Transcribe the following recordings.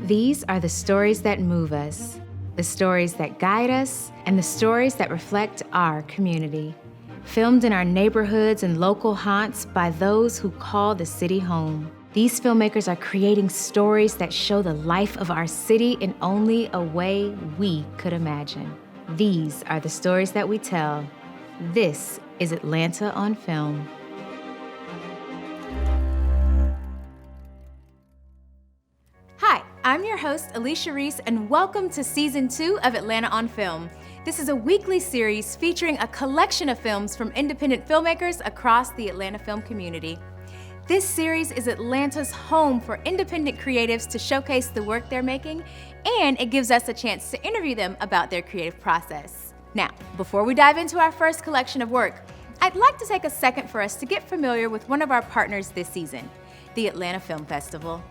These are the stories that move us, the stories that guide us, and the stories that reflect our community. Filmed in our neighborhoods and local haunts by those who call the city home. These filmmakers are creating stories that show the life of our city in only a way we could imagine. These are the stories that we tell. This is Atlanta on Film. Hi, I'm your host, Alicia Reese, and welcome to Season 2 of Atlanta on Film. This is a weekly series featuring a collection of films from independent filmmakers across the Atlanta film community. This series is Atlanta's home for independent creatives to showcase the work they're making, and it gives us a chance to interview them about their creative process. Now, before we dive into our first collection of work, I'd like to take a second for us to get familiar with one of our partners this season, the Atlanta Film Festival.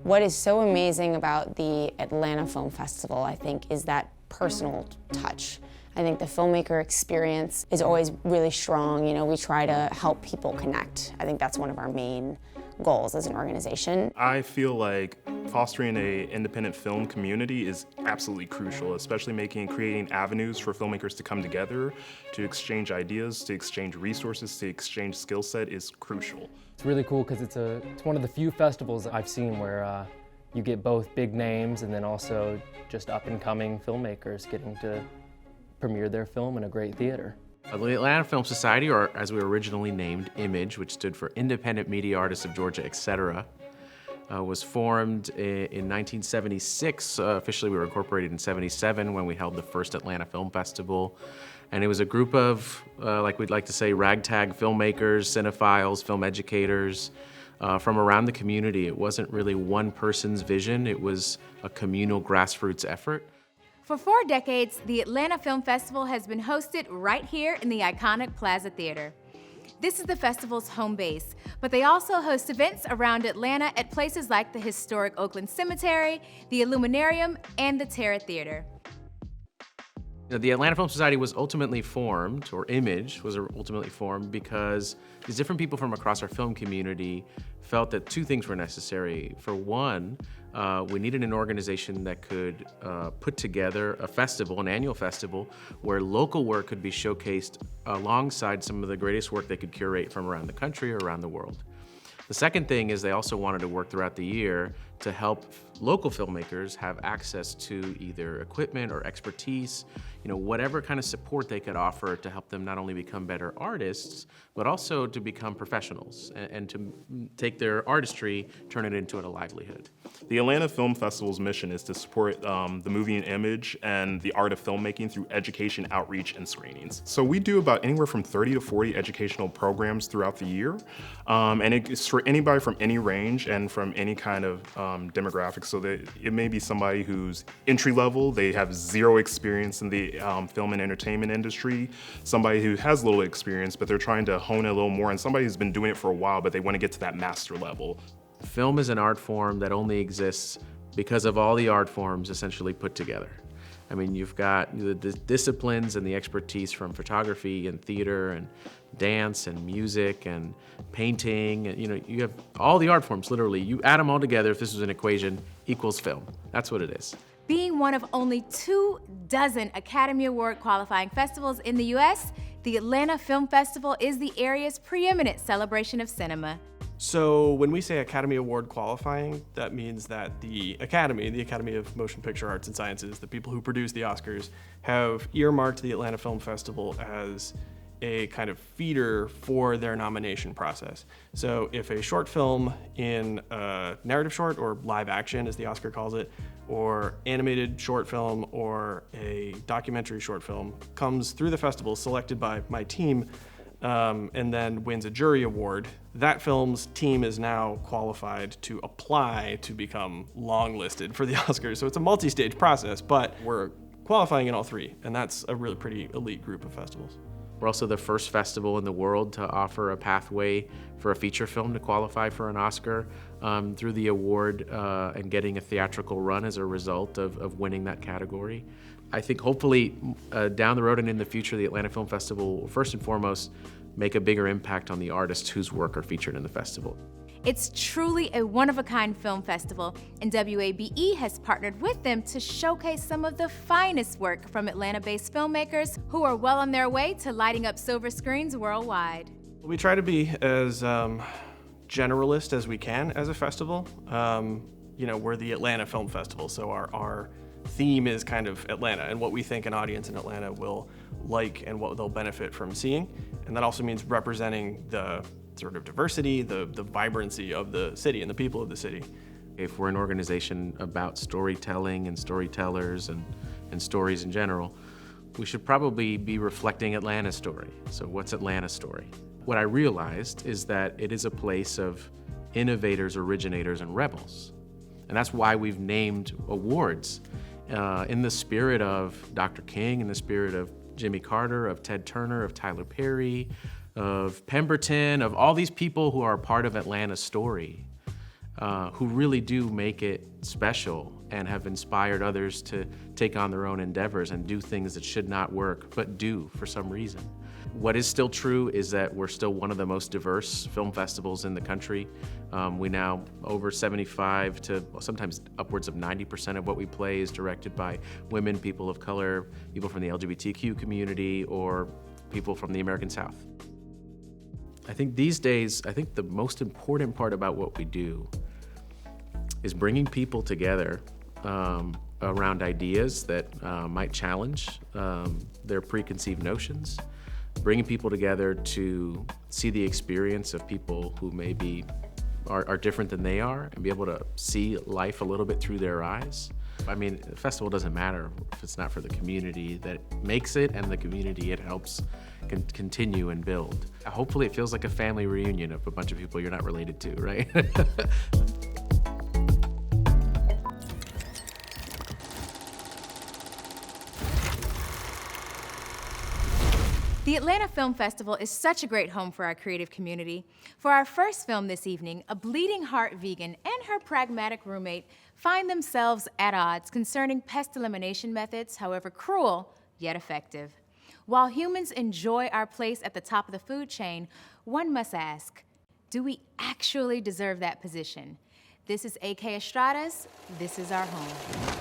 What is so amazing about the Atlanta Film Festival, I think, is that personal touch. I think the filmmaker experience is always really strong. You know, we try to help people connect. I think that's one of our main goals as an organization. I feel like fostering an independent film community is absolutely crucial, especially creating avenues for filmmakers to come together, to exchange ideas, to exchange resources, to exchange skill set is crucial. It's really cool because it's one of the few festivals I've seen where you get both big names and then also just up-and-coming filmmakers getting to premiere their film in a great theater. The Atlanta Film Society, or as we were originally named, IMAGE, which stood for Independent Media Artists of Georgia, etc., was formed in 1976. Officially, we were incorporated in 77 when we held the first Atlanta Film Festival. And it was a group of, like we'd like to say, ragtag filmmakers, cinephiles, film educators from around the community. It wasn't really one person's vision. It was a communal grassroots effort. For 4 decades, the Atlanta Film Festival has been hosted right here in the iconic Plaza Theater. This is the festival's home base, but they also host events around Atlanta at places like the historic Oakland Cemetery, the Illuminarium, and the Terra Theater. The Atlanta Film Society was ultimately formed, or IMAGE was ultimately formed, because these different people from across our film community felt that 2 things were necessary. For one, we needed an organization that could put together a festival, an annual festival, where local work could be showcased alongside some of the greatest work they could curate from around the country or around the world. The second thing is they also wanted to work throughout the year to help local filmmakers have access to either equipment or expertise, whatever kind of support they could offer to help them not only become better artists, but also to become professionals and to take their artistry, turn it into a livelihood. The Atlanta Film Festival's mission is to support the movie and image and the art of filmmaking through education, outreach, and screenings. So we do about anywhere from 30 to 40 educational programs throughout the year, and it's for anybody from any range and from any kind of demographic. So that it may be somebody who's entry level, they have 0 experience in the film and entertainment industry, somebody who has little experience but they're trying to hone it a little more, and somebody who's been doing it for a while but they want to get to that master level. Film is an art form that only exists because of all the art forms essentially put together. I mean, you've got the disciplines and the expertise from photography and theater and dance and music and painting, and you have all the art forms, literally. You add them all together, if this was an equation, equals film. That's what it is. Being one of only 24 Academy Award qualifying festivals in the U.S., the Atlanta Film Festival is the area's preeminent celebration of cinema. So when we say Academy Award qualifying, that means that the Academy of Motion Picture Arts and Sciences, the people who produce the Oscars, have earmarked the Atlanta Film Festival as a kind of feeder for their nomination process. So if a short film in a narrative short, or live action as the Oscar calls it, or animated short film, or a documentary short film comes through the festival selected by my team, and then wins a jury award, that film's team is now qualified to apply to become longlisted for the Oscars. So it's a multi-stage process, but we're qualifying in all 3, and that's a really pretty elite group of festivals. We're also the first festival in the world to offer a pathway for a feature film to qualify for an Oscar through the award and getting a theatrical run as a result of winning that category. I think hopefully down the road and in the future, the Atlanta Film Festival will first and foremost make a bigger impact on the artists whose work are featured in the festival. It's truly a one-of-a-kind film festival, and WABE has partnered with them to showcase some of the finest work from Atlanta-based filmmakers who are well on their way to lighting up silver screens worldwide. We try to be as generalist as we can as a festival. We're the Atlanta Film Festival, so our theme is kind of Atlanta and what we think an audience in Atlanta will like and what they'll benefit from seeing. And that also means representing the sort of diversity, the vibrancy of the city and the people of the city. If we're an organization about storytelling and storytellers and stories in general, we should probably be reflecting Atlanta's story. So what's Atlanta's story? What I realized is that it is a place of innovators, originators, and rebels. And that's why we've named awards in the spirit of Dr. King, in the spirit of Jimmy Carter, of Ted Turner, of Tyler Perry, of Pemberton, of all these people who are a part of Atlanta's story, who really do make it special and have inspired others to take on their own endeavors and do things that should not work, but do for some reason. What is still true is that we're still one of the most diverse film festivals in the country. We now, over 75 to sometimes upwards of 90% of what we play is directed by women, people of color, people from the LGBTQ community, or people from the American South. I think these days, the most important part about what we do is bringing people together around ideas that might challenge their preconceived notions, bringing people together to see the experience of people who maybe are different than they are and be able to see life a little bit through their eyes. I mean, the festival doesn't matter if it's not for the community that makes it and the community it helps continue and build. Hopefully it feels like a family reunion of a bunch of people you're not related to, right? The Atlanta Film Festival is such a great home for our creative community. For our first film this evening, a bleeding heart vegan and her pragmatic roommate find themselves at odds concerning pest elimination methods, however cruel, yet effective. While humans enjoy our place at the top of the food chain, one must ask, do we actually deserve that position? This is AK Estrada's This Is Our Home.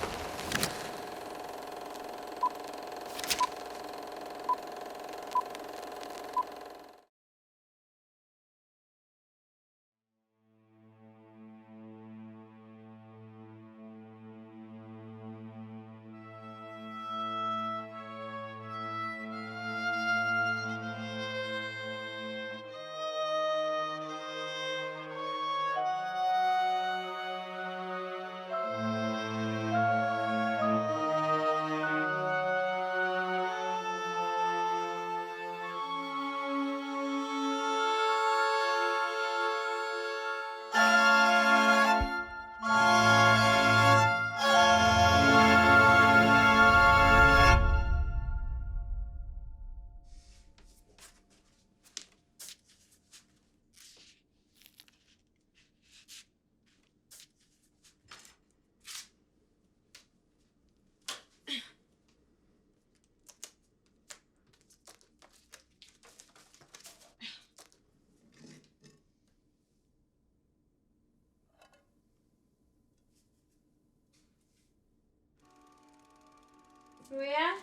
Maria?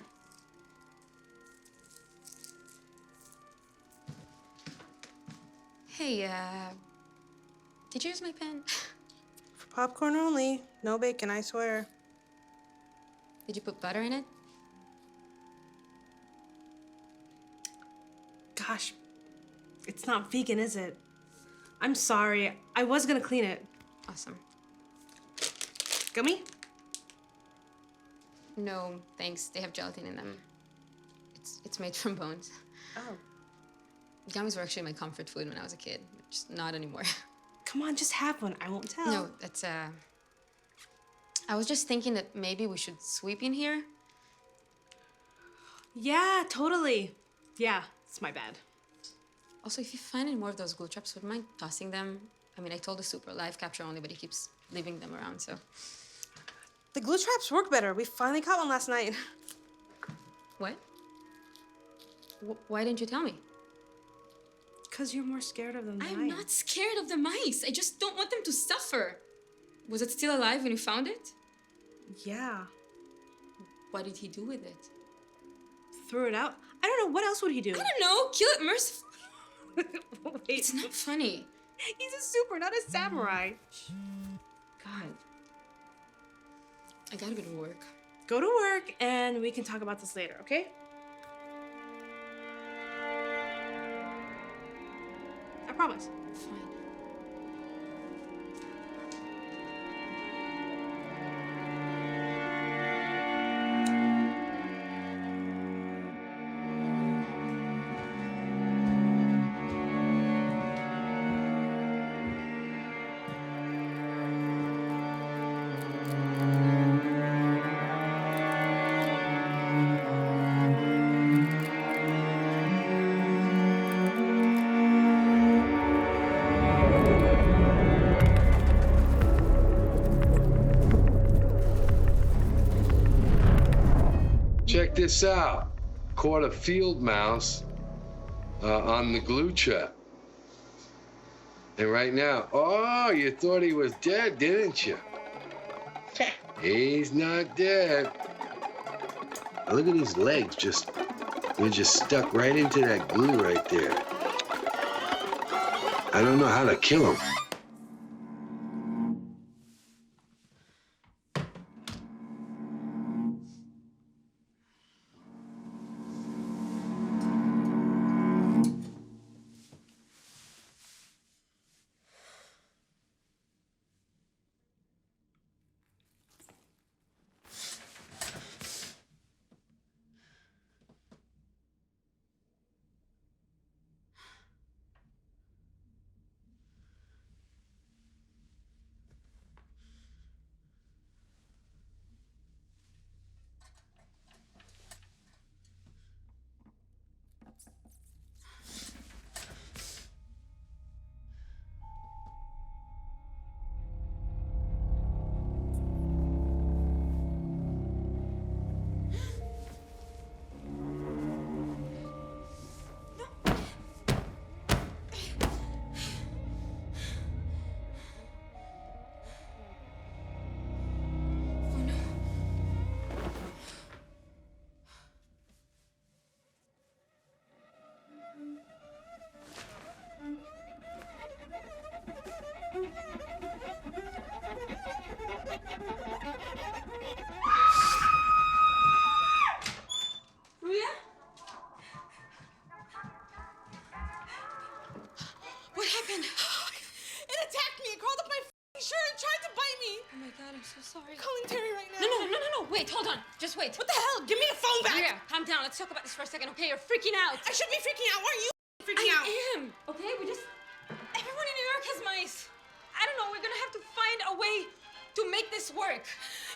Hey, did you use my pen? For popcorn only. No bacon, I swear. Did you put butter in it? Gosh, it's not vegan, is it? I'm sorry. I was gonna clean it. Awesome. Gummy? No, thanks. They have gelatin in them. It's made from bones. Oh. Gummies were actually my comfort food when I was a kid. Just not anymore. Come on, just have one. I won't tell. No, that's, I was just thinking that maybe we should sweep in here. Yeah, totally. Yeah, it's my bad. Also, if you find any more of those glue traps, would you mind tossing them? I mean, I told the super live capture only, but he keeps leaving them around, so. The glue traps work better. We finally caught one last night. What? Why didn't you tell me? because you're more scared of them than I I'm am. not scared of the mice. I just don't want them to suffer. Was it still alive when you found it? Yeah. What did he do with it? Threw it out? I don't know. What else would he do? I don't know. Kill it mercifully. Wait. It's not funny. He's a super, not a samurai. God. I gotta go to work. Go to work and we can talk about this later, okay? I promise. Fine. Check this out. Caught a field mouse on the glue trap. And right now, oh, you thought he was dead, didn't you? He's not dead. Now look at his legs, they're just stuck right into that glue right there. I don't know how to kill him. What happened? It attacked me. It crawled up my shirt and tried to bite me. Oh my God, I'm so sorry. I'm calling Terry right now. No. Wait, hold on. Just wait. What the hell? Give me the phone back. Maria, calm down. Let's talk about this for a second, okay? You're freaking out. I should be freaking out. Why are you freaking out? I am. Okay, everyone in New York has mice. I don't know. We're gonna have to find a way to make this work.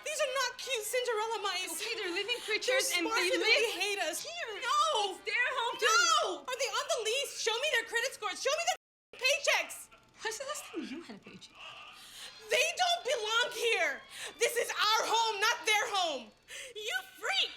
These are not cute Cinderella mice. Okay, they're living They're creatures and smart they and live they hate us. here. No. It's their home too. No. Are they on the lease? Show me their credit scores. Show me their paychecks. When's the last time you had a paycheck? They don't belong here. This is our home, not their home. You freak.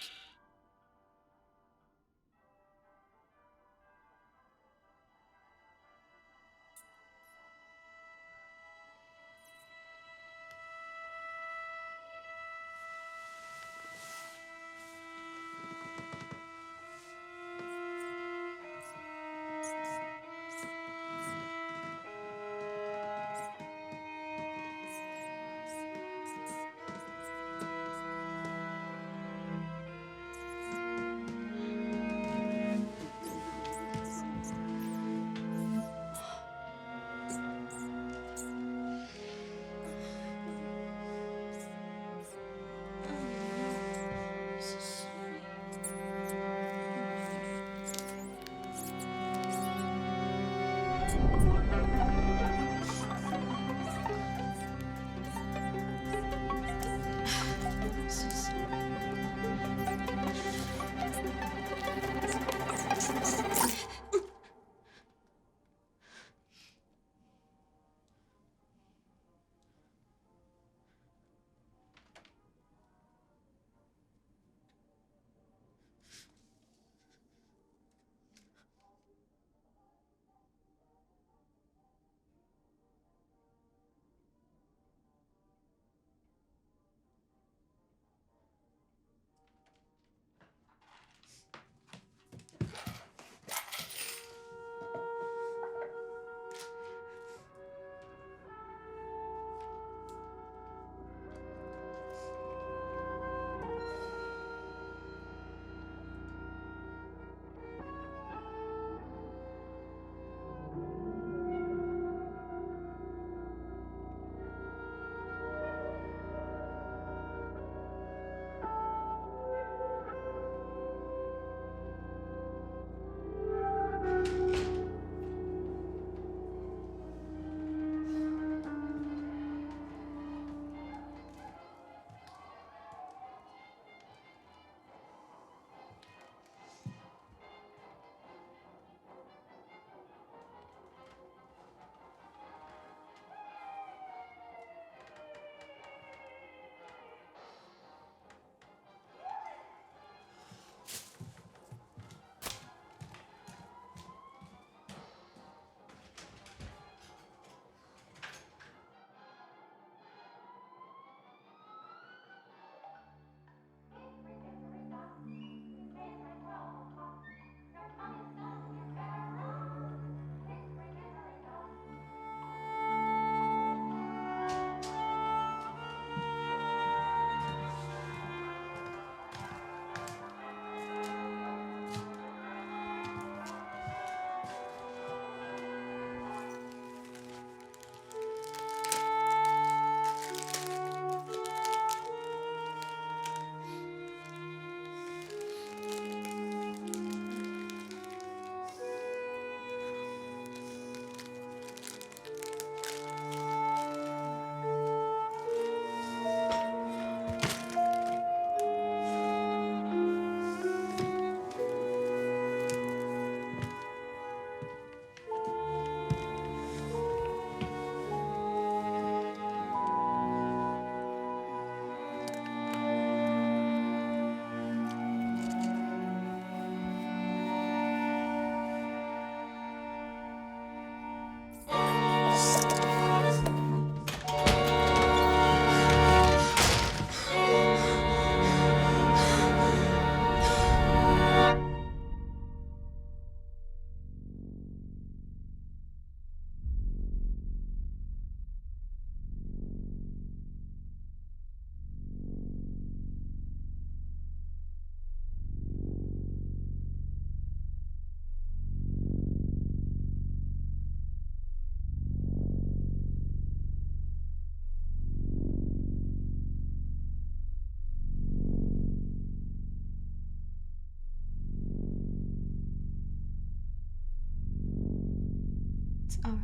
It's our home.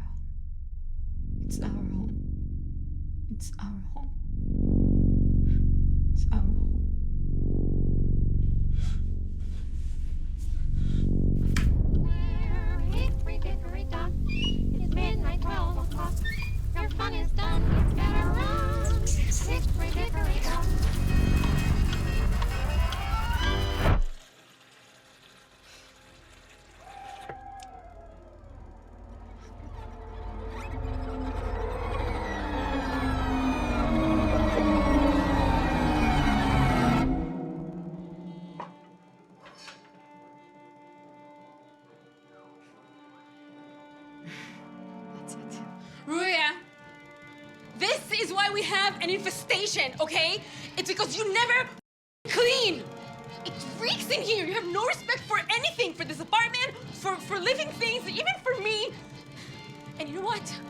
It's our home. It's our home. It's our home. Hickory dickory dock, it's midnight, 12 o'clock. Your fun is done, you better run. Hickory dickory dock. Ruya, this is why we have an infestation, okay? It's because you never clean. It reeks in here. You have no respect for anything, for this apartment, for living things, even for me. And you know what?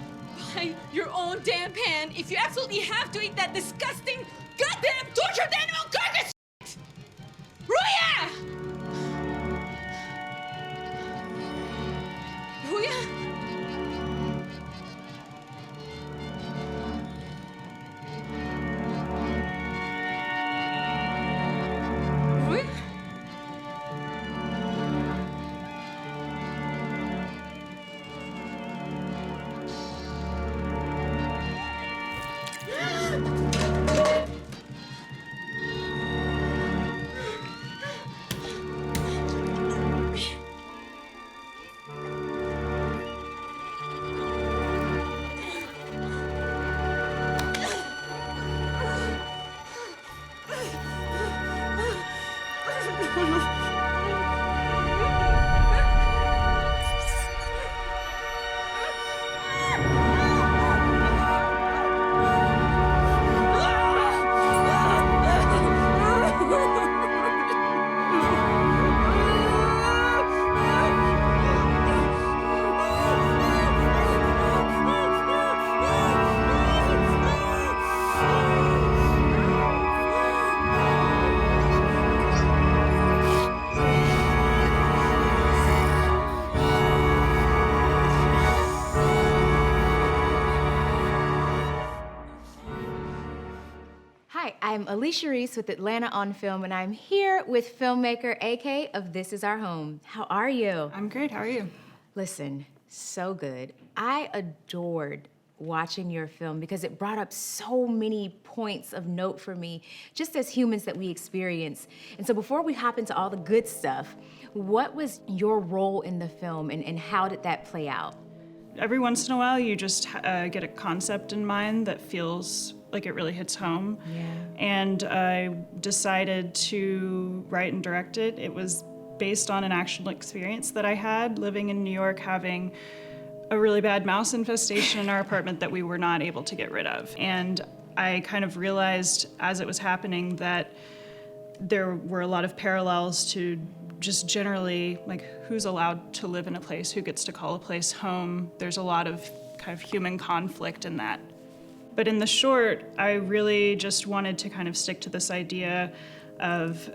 Buy your own damn pan if you absolutely have to eat that disgusting, goddamn tortured animal carcass shit. Ruya! Ruya? I'm Alicia Reese with Atlanta on Film, and I'm here with filmmaker AK of This Is Our Home. How are you? I'm great. How are you? Listen, so good. I adored watching your film because it brought up so many points of note for me, just as humans that we experience. And so before we hop into all the good stuff, what was your role in the film and how did that play out? Every once in a while, you just get a concept in mind that feels like it really hits home. Yeah. And I decided to write and direct it. It was based on an actual experience that I had living in New York, having a really bad mouse infestation in our apartment that we were not able to get rid of. And I kind of realized as it was happening that there were a lot of parallels to just generally, like, who's allowed to live in a place, who gets to call a place home. There's a lot of kind of human conflict in that. But in the short, I really just wanted to kind of stick to this idea of,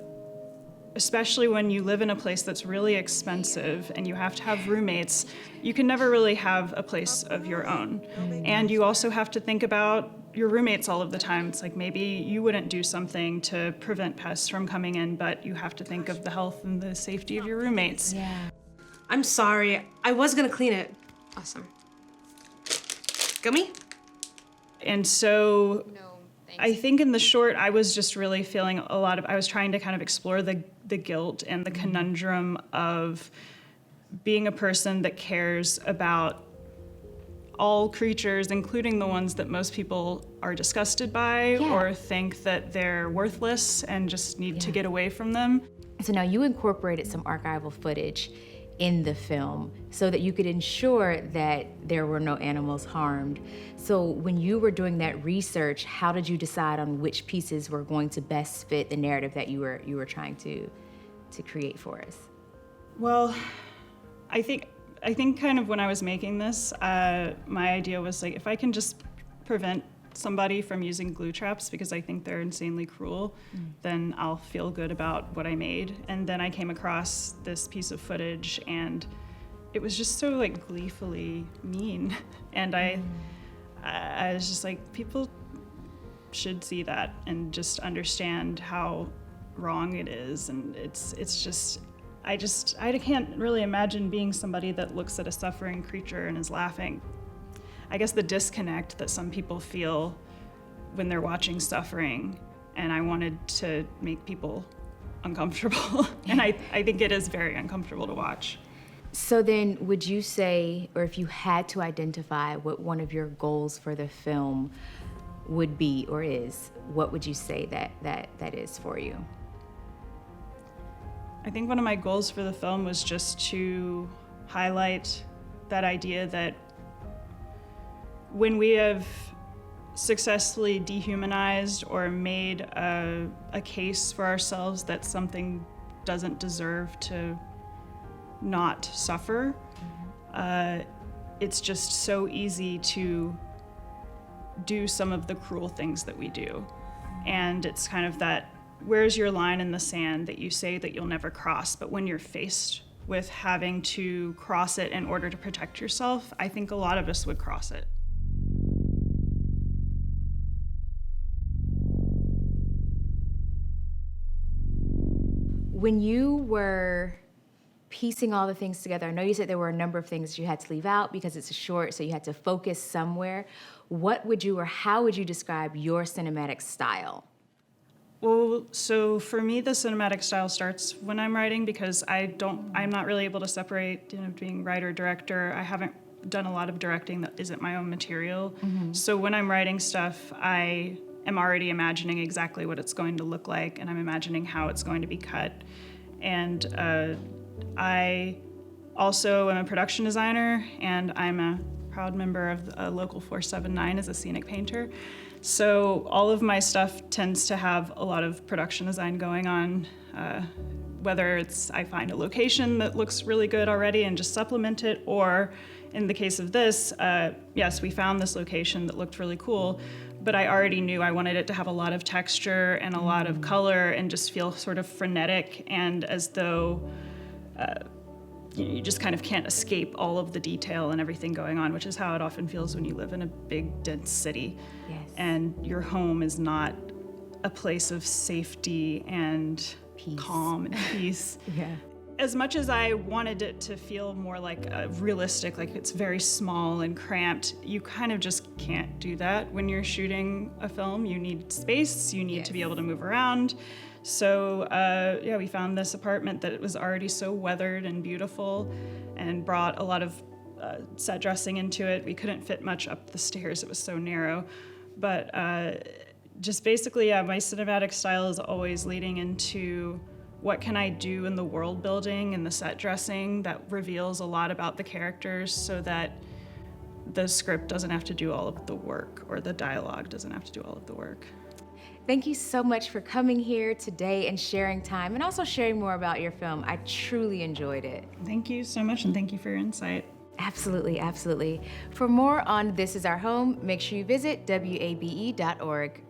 especially when you live in a place that's really expensive and you have to have roommates, you can never really have a place of your own. And you also have to think about your roommates all of the time. It's like maybe you wouldn't do something to prevent pests from coming in, but you have to think of the health and the safety of your roommates. Yeah. I'm sorry. I was gonna clean it. Awesome. Gummy? And so No, thanks. I think in the short, I was just really feeling I was trying to kind of explore the guilt and the conundrum of being a person that cares about all creatures, including the ones that most people are disgusted by or think that they're worthless and just need to get away from them. So now you incorporated some archival footage in the film so that you could ensure that there were no animals harmed. So when you were doing that research, how did you decide on which pieces were going to best fit the narrative that you were trying to create for us? Well, I think kind of when I was making this, my idea was like, if I can just prevent somebody from using glue traps because I think they're insanely cruel, then I'll feel good about what I made. And then I came across this piece of footage and it was just so like gleefully mean. And I was just like, people should see that and just understand how wrong it is. And it's just, I can't really imagine being somebody that looks at a suffering creature and is laughing. I guess the disconnect that some people feel when they're watching suffering, and I wanted to make people uncomfortable. And I think it is very uncomfortable to watch. So then, would you say, or if you had to identify what one of your goals for the film would be or is, what would you say that is for you? I think one of my goals for the film was just to highlight that idea that when we have successfully dehumanized or made a case for ourselves that something doesn't deserve to not suffer, it's just so easy to do some of the cruel things that we do. And it's kind of that, where's your line in the sand that you say that you'll never cross, but when you're faced with having to cross it in order to protect yourself, I think a lot of us would cross it. When you were piecing all the things together, I know you said there were a number of things you had to leave out because it's a short, so you had to focus somewhere. What would you, or how would you describe your cinematic style? Well, so for me, the cinematic style starts when I'm writing because I'm not really able to separate, being writer, director. I haven't done a lot of directing that isn't my own material. So when I'm writing stuff, I am already imagining exactly what it's going to look like, and I'm imagining how it's going to be cut. And I also am a production designer, and I'm a proud member of Local 479 as a scenic painter. So all of my stuff tends to have a lot of production design going on, whether it's I find a location that looks really good already and just supplement it, or in the case of this, yes, we found this location that looked really cool, but I already knew I wanted it to have a lot of texture and a lot of color and just feel sort of frenetic and as though you just kind of can't escape all of the detail and everything going on, which is how it often feels when you live in a big, dense city. Yes. And your home is not a place of safety and calm and peace. Yeah. As much as I wanted it to feel more like realistic, like it's very small and cramped, you kind of just can't do that when you're shooting a film. You need space, you need to be able to move around. So yeah, we found this apartment that was already so weathered and beautiful and brought a lot of set dressing into it. We couldn't fit much up the stairs, it was so narrow. But just basically, yeah, my cinematic style is always leading into what can I do in the world building and the set dressing that reveals a lot about the characters so that the script doesn't have to do all of the work or the dialogue doesn't have to do all of the work. Thank you so much for coming here today and sharing time and also sharing more about your film. I truly enjoyed it. Thank you so much, and thank you for your insight. Absolutely, absolutely. For more on This Is Our Home, make sure you visit WABE.org.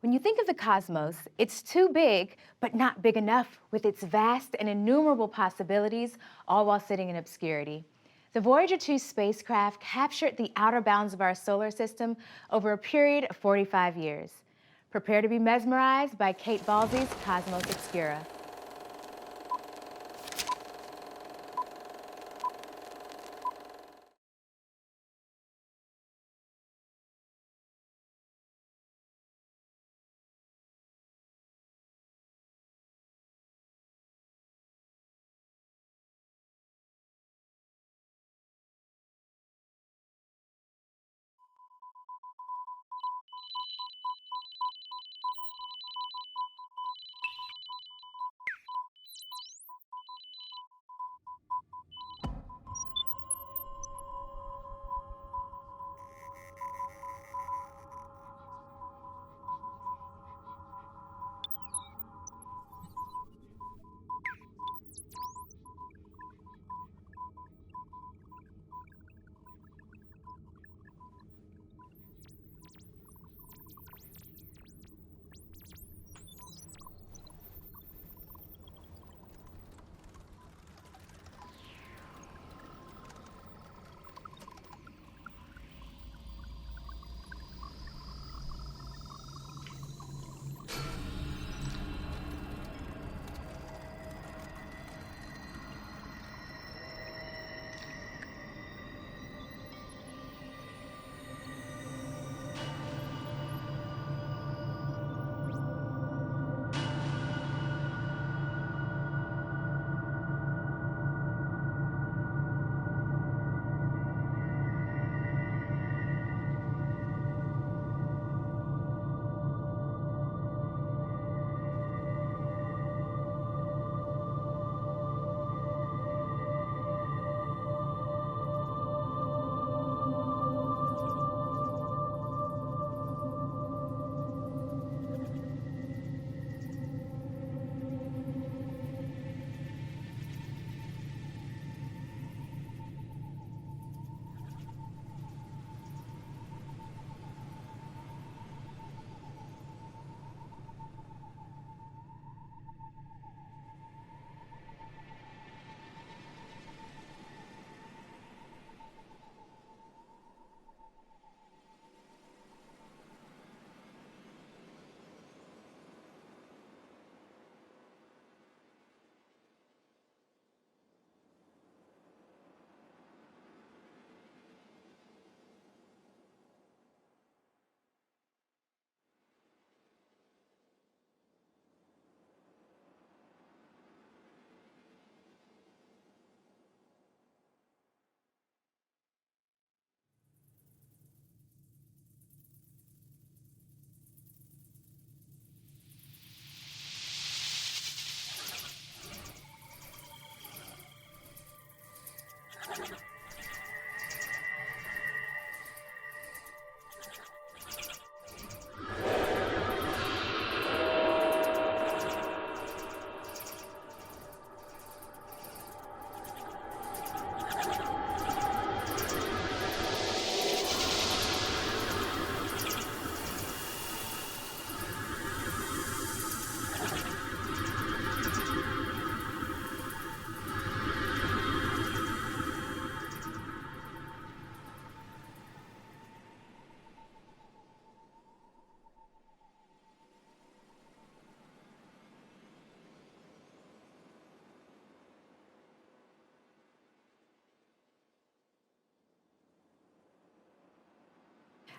When you think of the cosmos, it's too big, but not big enough with its vast and innumerable possibilities, all while sitting in obscurity. The Voyager 2 spacecraft captured the outer bounds of our solar system over a period of 45 years. Prepare to be mesmerized by Kate Balsley's Cosmos Obscura.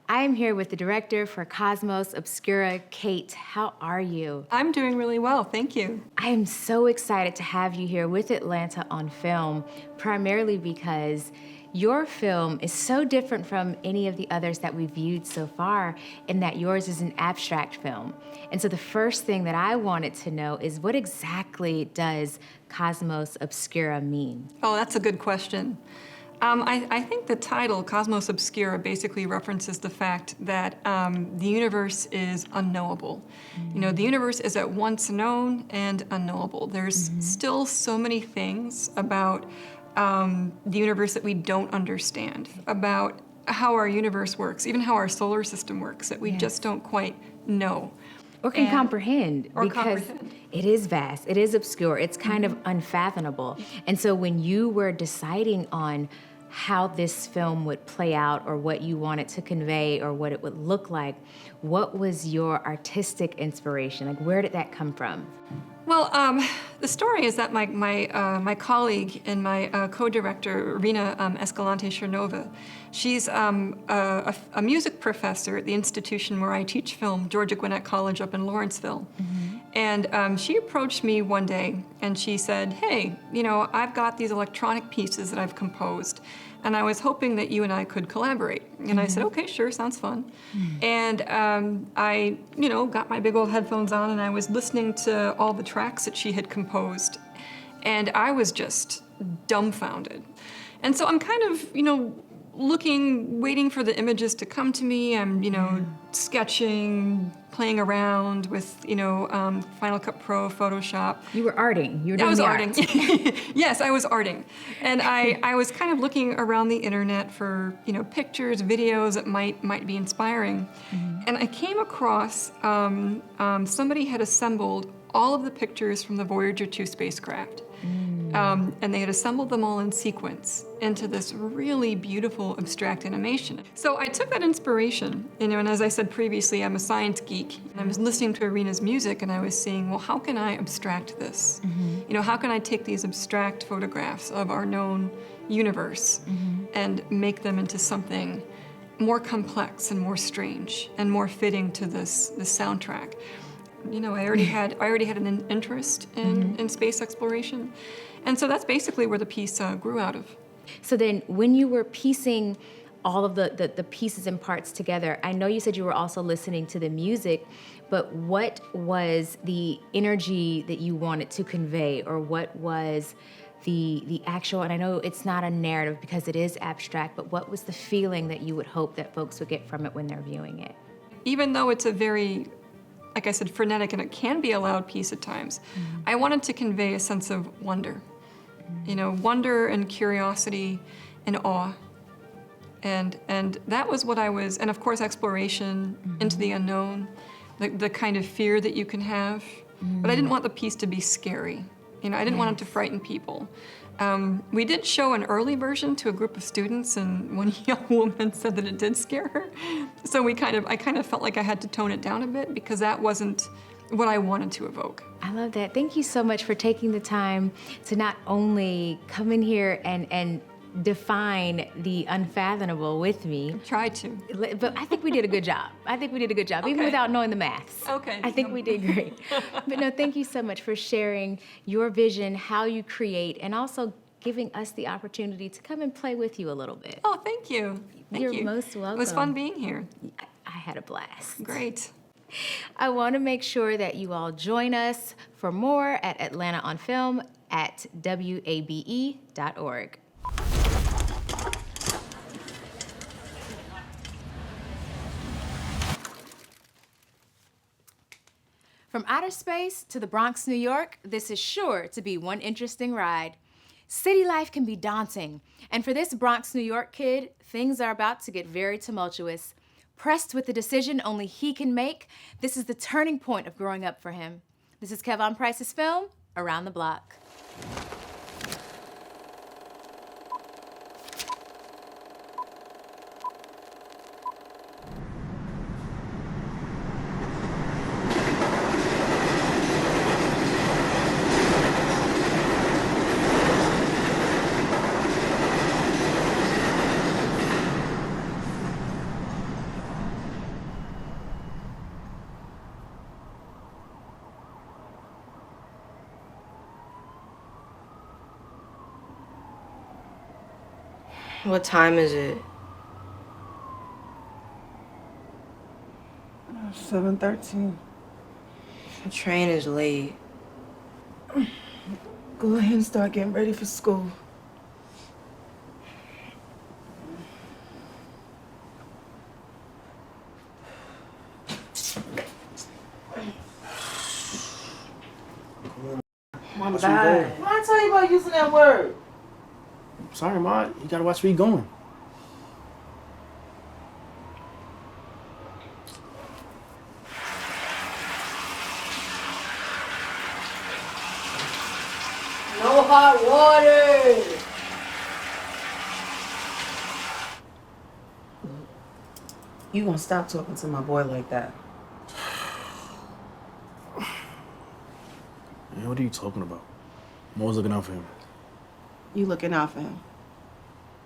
I am here with the director for Cosmos Obscura, Kate. How are you? I'm doing really well, thank you. I am so excited to have you here with Atlanta on Film, primarily because your film is so different from any of the others that we've viewed so far in that yours is an abstract film. And so the first thing that I wanted to know is what exactly does Cosmos Obscura mean? Oh, that's a good question. I think the title, Cosmos Obscura, basically references the fact that the universe is unknowable. You know, the universe is at once known and unknowable. There's still so many things about the universe that we don't understand, about how our universe works, even how our solar system works, that we just don't quite know. Or can comprehend, or because comprehend. It is vast, it is obscure, it's kind of unfathomable. And so when you were deciding on how this film would play out or what you wanted to convey or what it would look like, what was your artistic inspiration? Like, where did that come from? Well, the story is that my colleague and my co-director, Irina Escalante-Chernova, she's a music professor at the institution where I teach film, Georgia Gwinnett College up in Lawrenceville. And she approached me one day and she said, hey, you know, I've got these electronic pieces that I've composed, and I was hoping that you and I could collaborate. And I said, okay, sure, sounds fun. And I, you know, got my big old headphones on and I was listening to all the tracks that she had composed. And I was just dumbfounded. And so I'm kind of, you know, waiting for the images to come to me. I'm, you know, sketching, playing around with, you know, Final Cut Pro, Photoshop. You were arting. You were doing I was the arting. art. Yes, I was arting. And I was kind of looking around the internet for, you know, pictures, videos that might be inspiring. And I came across somebody had assembled all of the pictures from the Voyager 2 spacecraft. And they had assembled them all in sequence into this really beautiful abstract animation. So I took that inspiration, you know, and as I said previously, I'm a science geek, and I was listening to Irina's music and I was seeing, well, how can I abstract this? You know, how can I take these abstract photographs of our known universe and make them into something more complex and more strange and more fitting to this soundtrack? You know, I already had an interest in space exploration. And so that's basically where the piece grew out of. So then when you were piecing all of the pieces and parts together, I know you said you were also listening to the music, but what was the energy that you wanted to convey, or what was the actual, and I know it's not a narrative because it is abstract, but what was the feeling that you would hope that folks would get from it when they're viewing it? Even though it's a very, like I said, frenetic, and it can be a loud piece at times, I wanted to convey a sense of wonder. You know, wonder and curiosity and awe. And that was what I was, and of course exploration into the unknown, the kind of fear that you can have. But I didn't want the piece to be scary. You know, I didn't want it to frighten people. We did show an early version to a group of students, and one young woman said that it did scare her. So I kind of felt like I had to tone it down a bit because that wasn't what I wanted to evoke. I love that. Thank you so much for taking the time to not only come in here and define the unfathomable with me. Try to. But I think we did a good job. I think we did a good job, even without knowing the maths. Okay. I think we did great. But no, thank you so much for sharing your vision, how you create, and also giving us the opportunity to come and play with you a little bit. Oh, thank you. You're most welcome. It was fun being here. I had a blast. Great. I want to make sure that you all join us for more at Atlanta on Film at WABE.org. From outer space to the Bronx, New York, this is sure to be one interesting ride. City life can be daunting, and for this Bronx, New York kid, things are about to get very tumultuous. Pressed with the decision only he can make, this is the turning point of growing up for him. This is Kevon Pryce's film, Around the Block. What time is it? 7:13. The train is late. Go ahead and start getting ready for school. Mama, Bye. Why I tell you about using that word? sorry, Ma. You gotta watch where you're going. No hot water! You gonna stop talking to my boy like that? Man, what are you talking about? I'm always looking out for him. You looking out for him?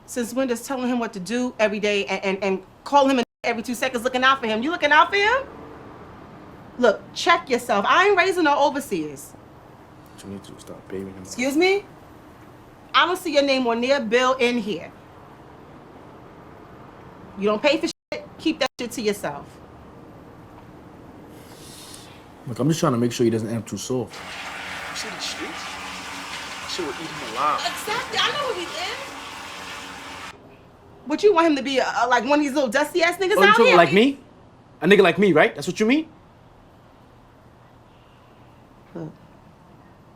Since when does telling him what to do every day and calling him every 2 seconds looking out for him? You looking out for him? Look, check yourself. I ain't raising no overseers. But you need to stop babying him. Excuse me? I don't see your name on their bill in here. You don't pay for shit, keep that shit to yourself. Look, I'm just trying to make sure he doesn't end up too soft. You see these streets? Shit will eat him alive. Exactly, I know where we live. Would you want him to be like one of these little dusty ass niggas Oh, you out talking here? like me? A nigga like me, right? That's what you mean? Look,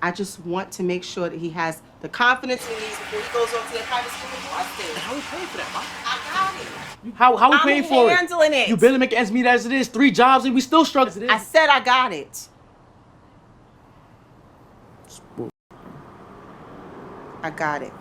I just want to make sure that he has the confidence he needs before he goes off to the private school in Boston. How we paying for that, Ma? I got it. How we I'm paying for it? handling it. You barely make ends meet as it is. 3 jobs and we still struggle as it is. I said I got it. I got it.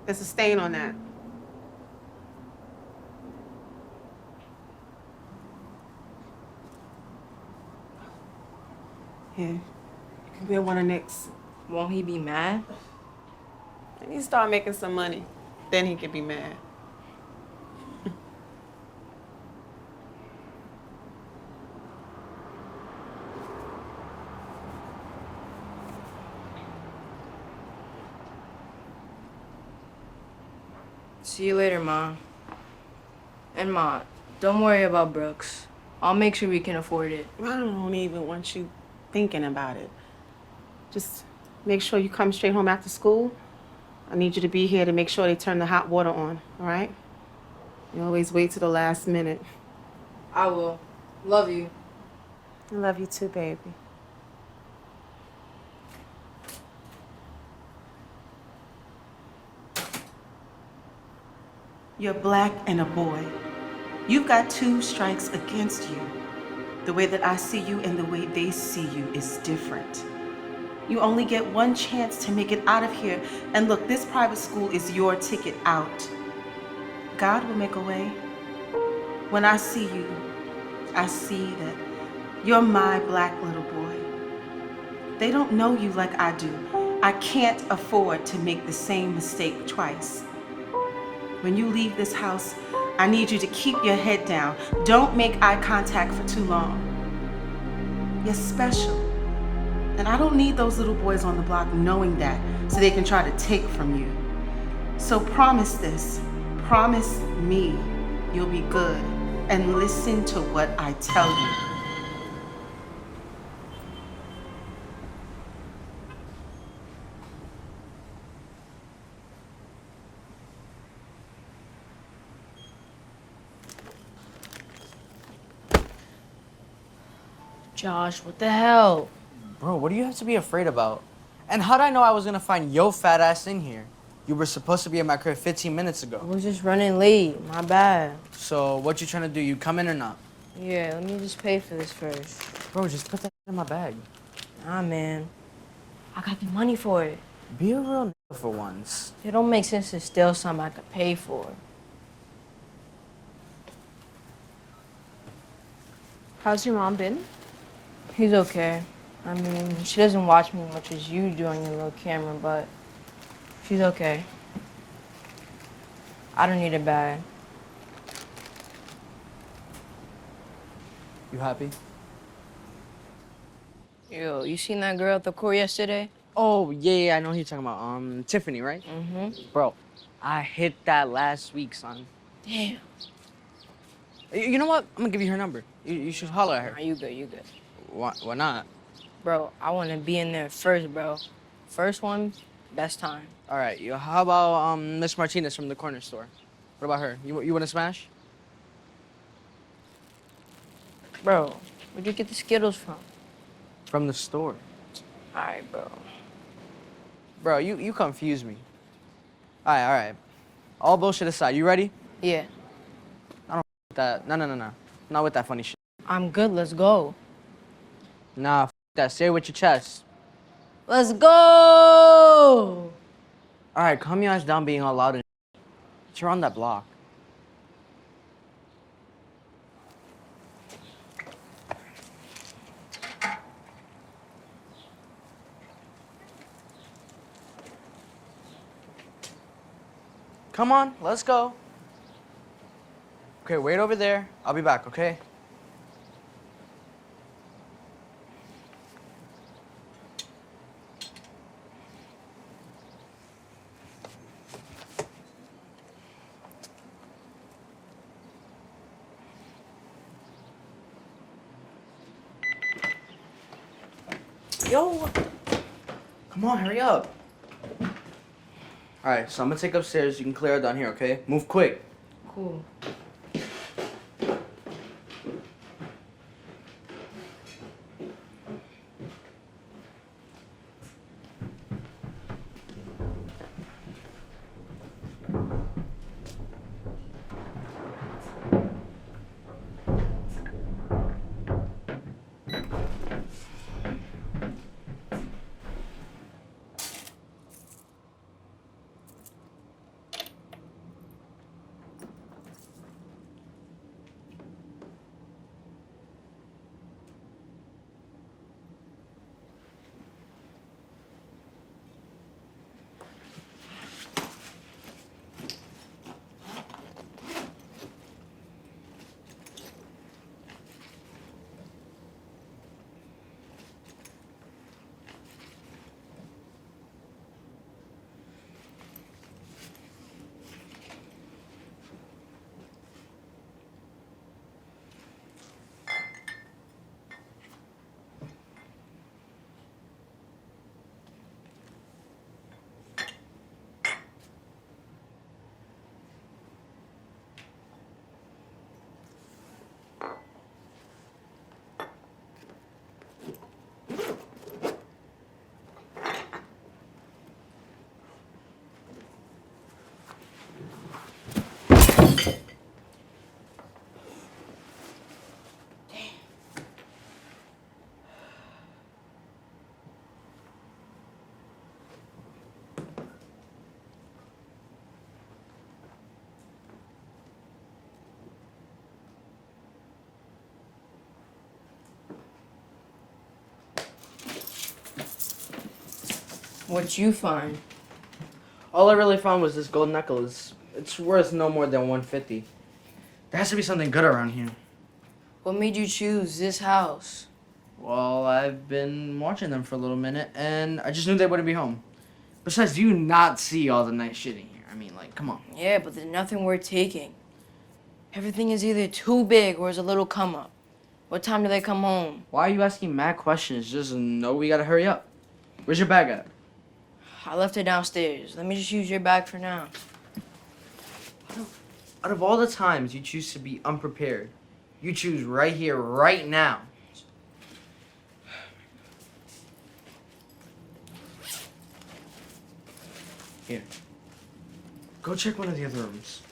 There's a stain on that. Here, you can wear one of Nick's. Won't he be mad? And he start making some money. Then he can be mad. See you later, Ma. And Ma, don't worry about Brooks. I'll make sure we can afford it. I don't even want you thinking about it. Just make sure you come straight home after school. I need you to be here to make sure they turn the hot water on, all right? You always wait till the last minute. I will. Love you. I love you too, baby. You're black and a boy. You've got 2 strikes against you. The way that I see you and the way they see you is different. You only get one chance to make it out of here. And look, this private school is your ticket out. God will make a way. When I see you, I see that you're my black little boy. They don't know you like I do. I can't afford to make the same mistake twice. When you leave this house, I need you to keep your head down. Don't make eye contact for too long. You're special. And I don't need those little boys on the block knowing that so they can try to take from you. So promise this. Promise me you'll be good and listen to what I tell you. Josh, what the hell? Bro, what do you have to be afraid about? And how'd I know I was gonna find your fat ass in here? You were supposed to be at my crib 15 minutes ago. I was just running late. My bad. So what you trying to do? You come in or not? Yeah, let me just pay for this first. Bro, just put that in my bag. Nah, man. I got the money for it. Be a real nigga for once. It don't make sense to steal something I could pay for. How's your mom been? He's okay. I mean, she doesn't watch me as much as you do on your little camera, but she's okay. I don't need it bad. You happy? Yo, you seen that girl at the court yesterday? Oh, yeah, I know who you're talking about. Tiffany, right? Mm-hmm. Bro, I hit that last week, son. Damn. You know what? I'm gonna give you her number. You should holler at her. Nah, you good, you good. Why not? Bro, I want to be in there first, bro. First one, best time. All right, how about Miss Martinez from the corner store? What about her? You want to smash? Bro, where'd you get the Skittles from? From the store. All right, bro. Bro, you confuse me. All right. All bullshit aside, you ready? Yeah. I don't with that. No. Not with that funny shit. I'm good, let's go. Nah, that. Say it with your chest. Let's go! All right, calm your ass down being all loud and you're on that block. Come on, let's go. Okay, wait over there. I'll be back, okay? Yo! Come on, hurry up. Alright, so I'm gonna take upstairs. You can clear it down here, okay? Move quick. Cool. What'd you find? All I really found was this gold necklace. It's worth no more than $150. There has to be something good around here. What made you choose this house? Well, I've been watching them for a little minute, and I just knew they wouldn't be home. Besides, do you not see all the nice shit in here? I mean, like, come on. Yeah, but there's nothing worth taking. Everything is either too big or is a little come up. What time do they come home? Why are you asking mad questions? Just know we gotta hurry up. Where's your bag at? I left it downstairs. Let me just use your bag for now. Out of all the times you choose to be unprepared, you choose right here, right now. Here. Go check one of the other rooms.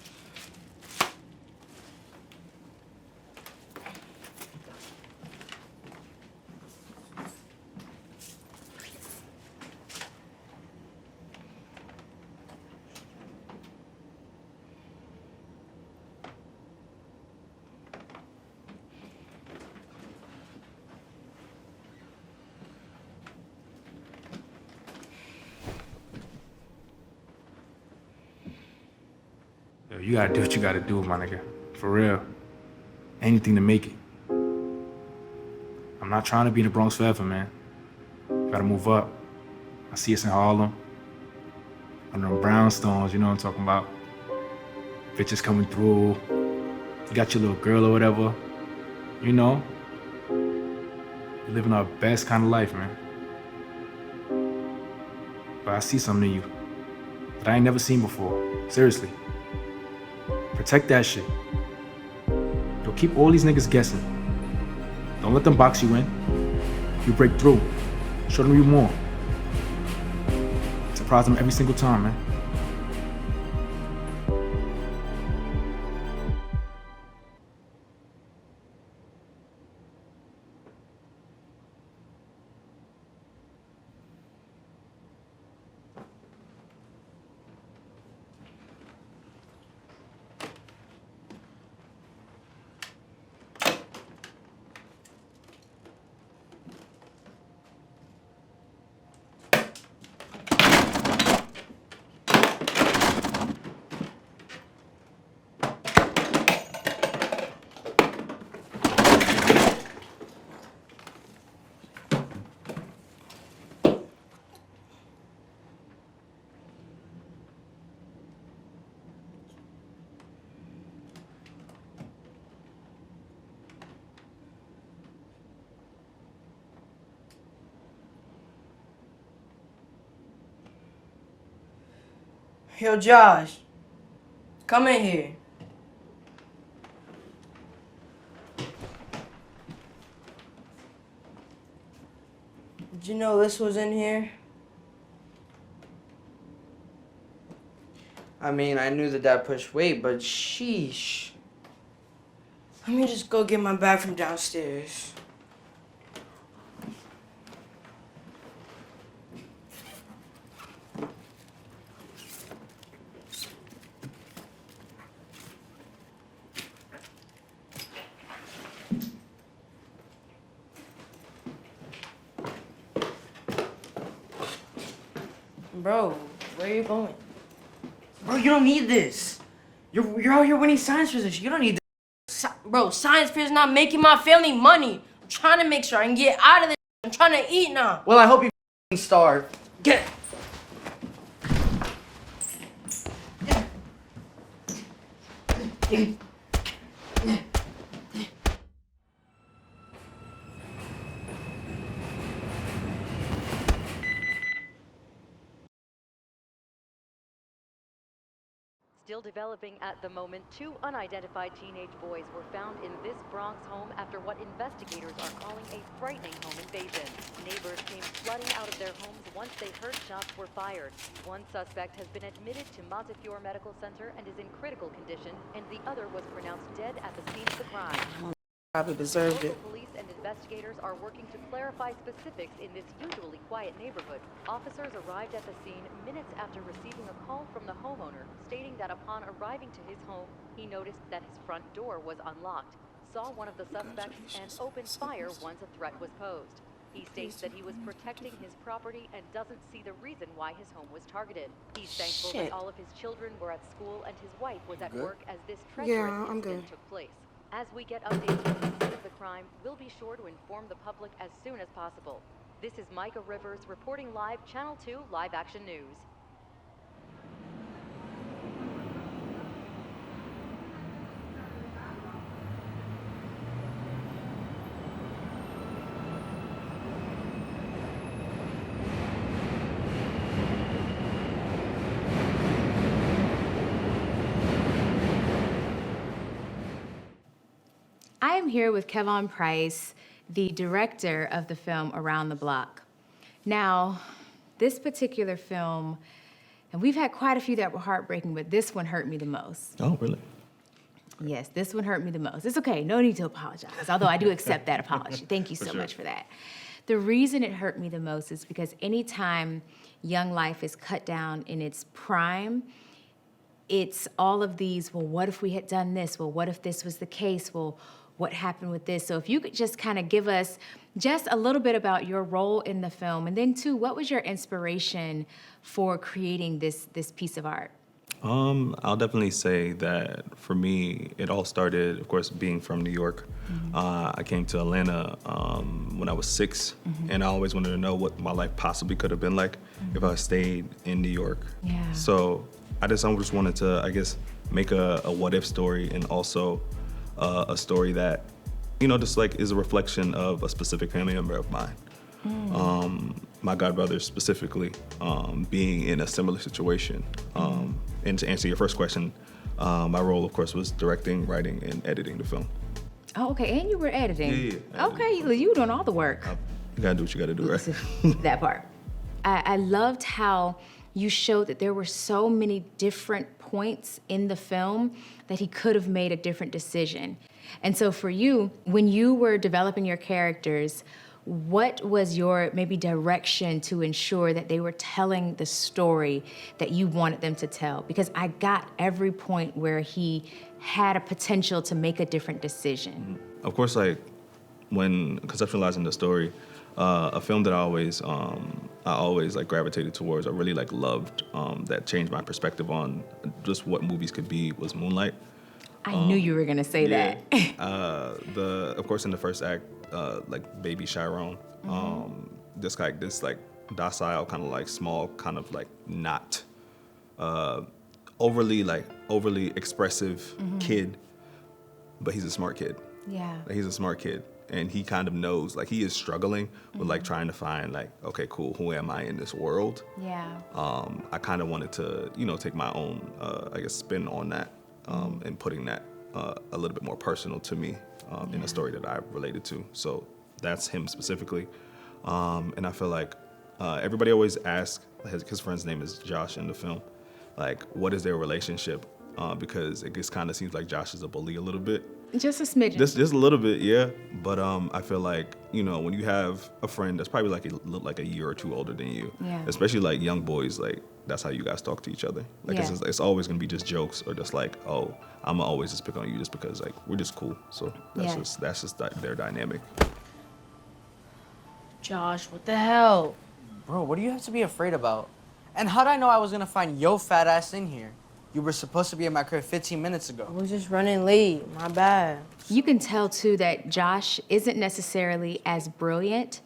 Yo, you gotta do what you gotta do, my nigga. For real. Anything to make it. I'm not trying to be in the Bronx forever, man. Gotta move up. I see us in Harlem. Under them brownstones, you know what I'm talking about. Bitches coming through. You got your little girl or whatever. You know. You're living our best kind of life, man. But I see something in you that I ain't never seen before. Seriously. Protect that shit. Yo, keep all these niggas guessing. Don't let them box you in. You break through. Show them you more. Surprise them every single time, man. Yo, Josh, come in here. Did you know this was in here? I mean, I knew that that pushed weight, but sheesh. Let me just go get my bag from downstairs. Bro, where are you going? Bro, you don't need this. You're out here winning science position. You don't need this. Bro, science fair's not making my family money. I'm trying to make sure I can get out of this. I'm trying to eat now. Well, I hope you f***ing starve. Get Still developing at the moment, 2 unidentified teenage boys were found in this Bronx home after what investigators are calling a frightening home invasion. Neighbors came flooding out of their homes once they heard shots were fired. One suspect has been admitted to Montefiore Medical Center and is in critical condition, and the other was pronounced dead at the scene of the crime. Probably deserved it. Local police and investigators are working to clarify specifics in this usually quiet neighborhood. Officers arrived at the scene minutes after receiving a call from the homeowner stating that upon arriving to his home, he noticed that his front door was unlocked, saw one of the suspects, and opened fire once a threat was posed. He states that he was protecting his property and doesn't see the reason why his home was targeted. He's thankful that all of his children were at school and his wife was at work as this treacherous incident took place. As we get updates from the scene of the crime, we'll be sure to inform the public as soon as possible. This is Micah Rivers reporting live, Channel 2 Live Action News. I am here with Kevon Pryce, the director of the film Around the Block. Now, this particular film, and we've had quite a few that were heartbreaking, but this one hurt me the most. Oh, really? Yes, this one hurt me the most. It's okay, no need to apologize, although I do accept that apology. Thank you so much for that. The reason it hurt me the most is because anytime young life is cut down in its prime, it's all of these, well, what if we had done this? Well, what if this was the case? Well, what happened with this? So if you could just kind of give us just a little bit about your role in the film, and then too, what was your inspiration for creating this piece of art? I'll definitely say that for me, it all started, of course, being from New York. I came to Atlanta when I was 6, and I always wanted to know what my life possibly could have been like if I stayed in New York. Yeah. So I just wanted to, I guess, make a what if story, and also a story that, you know, just like is a reflection of a specific family member of mine. My godbrother specifically, being in a similar situation. And to answer your first question, my role, of course, was directing, writing, and editing the film. Oh, okay, and you were editing. Yeah. Okay, you were doing all the work. You gotta do what you gotta do, right? That part. I loved how you showed that there were so many different points in the film that he could have made a different decision. And so for you, when you were developing your characters, what was your maybe direction to ensure that they were telling the story that you wanted them to tell? Because I got every point where he had a potential to make a different decision. Of course, like when conceptualizing the story, a film that I always like gravitated towards, I really like loved, that changed my perspective on just what movies could be, was Moonlight. I knew you were gonna say that. Of course, in the first act, like baby Chiron, this docile, kind of like small, kind of like not overly expressive kid, but he's a smart kid. Yeah. Like, he's a smart kid, and he kind of knows, like, he is struggling with like trying to find, like, okay, cool, who am I in this world? Yeah. I kind of wanted to, you know, take my own, I guess, spin on that, and putting that a little bit more personal to me in a story that I related to. So that's him specifically. And I feel like everybody always asks, his friend's name is Josh in the film, like, what is their relationship? Because it just kind of seems like Josh is a bully a little bit. Just a smidgen. Just a little bit, yeah. But I feel like, you know, when you have a friend that's probably like a year or two older than you, especially like young boys, like, that's how you guys talk to each other. Like, it's always gonna be just jokes, or just like, oh, I'm gonna always just pick on you just because, like, we're just cool. So that's just their dynamic. Josh, what the hell? Bro, what do you have to be afraid about? And how'd I know I was gonna find your fat ass in here? You were supposed to be at my crib 15 minutes ago. I was just running late, my bad. You can tell too that Josh isn't necessarily as brilliant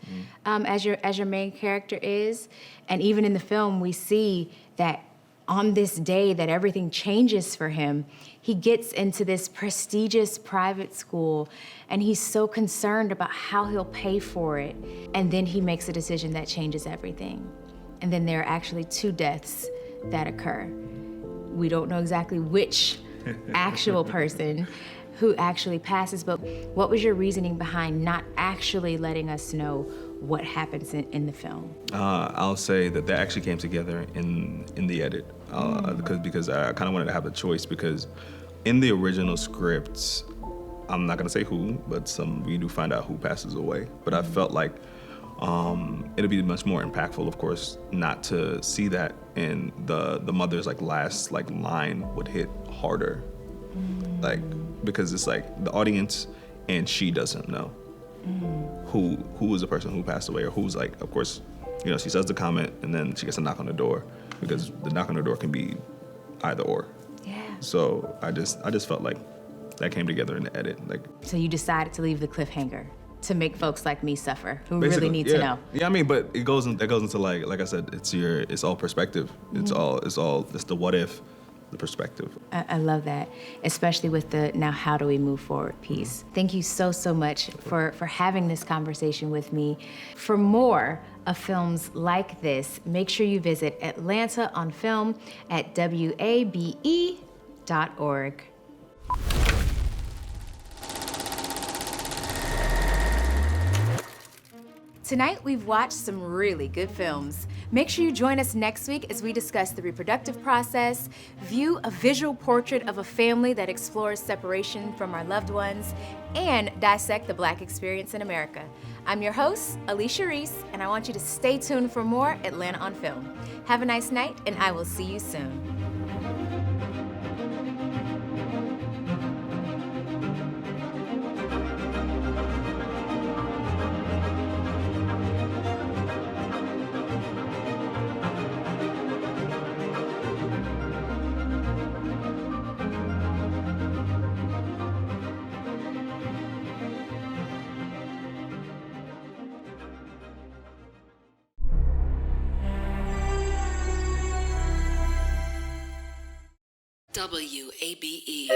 as your main character is. And even in the film, we see that on this day that everything changes for him, he gets into this prestigious private school, and he's so concerned about how he'll pay for it. And then he makes a decision that changes everything. And then there are actually 2 deaths that occur. We don't know exactly which actual person who actually passes, but what was your reasoning behind not actually letting us know what happens in the film? I'll say that actually came together in the edit, because I kind of wanted to have a choice, because in the original script, I'm not gonna say who, but we do find out who passes away. But I felt like it'd be much more impactful, of course, not to see that, and the mother's like last like line would hit harder, like, because it's like the audience and she doesn't know who is the person who passed away, or who's, like, of course, you know, she says the comment and then she gets a knock on the door, because the knock on the door can be either or. Yeah. So I just felt like that came together in the edit, like. So you decided to leave the cliffhanger to make folks like me suffer, who Basically, really need to know. Yeah, I mean, but it goes into like I said, it's all perspective. It's the what if, the perspective. I love that, especially with the now how do we move forward piece. Thank you so much for having this conversation with me. For more of films like this, make sure you visit Atlanta on Film at WABE.org. Tonight, we've watched some really good films. Make sure you join us next week as we discuss the reproductive process, view a visual portrait of a family that explores separation from our loved ones, and dissect the Black experience in America. I'm your host, Alicia Reese, and I want you to stay tuned for more Atlanta on Film. Have a nice night, and I will see you soon. WABE.